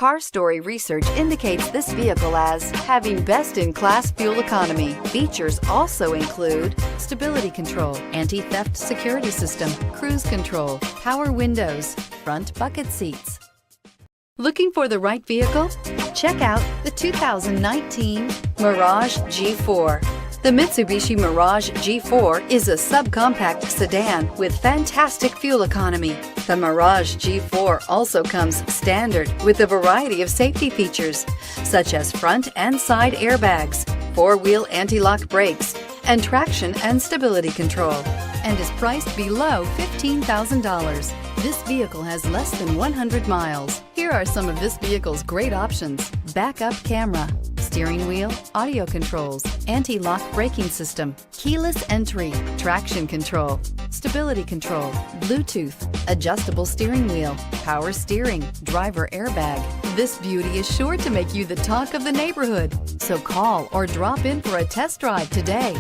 Car Story research indicates this vehicle as having best-in-class fuel economy. Features also include stability control, anti-theft security system, cruise control, power windows, front bucket seats. Looking for the right vehicle? Check out the 2019 Mirage G4. The Mitsubishi Mirage G4 is a subcompact sedan with fantastic fuel economy. The Mirage G4 also comes standard with a variety of safety features, such as front and side airbags, four-wheel anti-lock brakes, and traction and stability control, and is priced below $15,000. This vehicle has less than 100 miles. Here are some of this vehicle's great options: backup camera, steering wheel audio controls, anti-lock braking system, keyless entry, traction control, stability control, Bluetooth, adjustable steering wheel, power steering, driver airbag. This beauty is sure to make you the talk of the neighborhood. So call or drop in for a test drive today.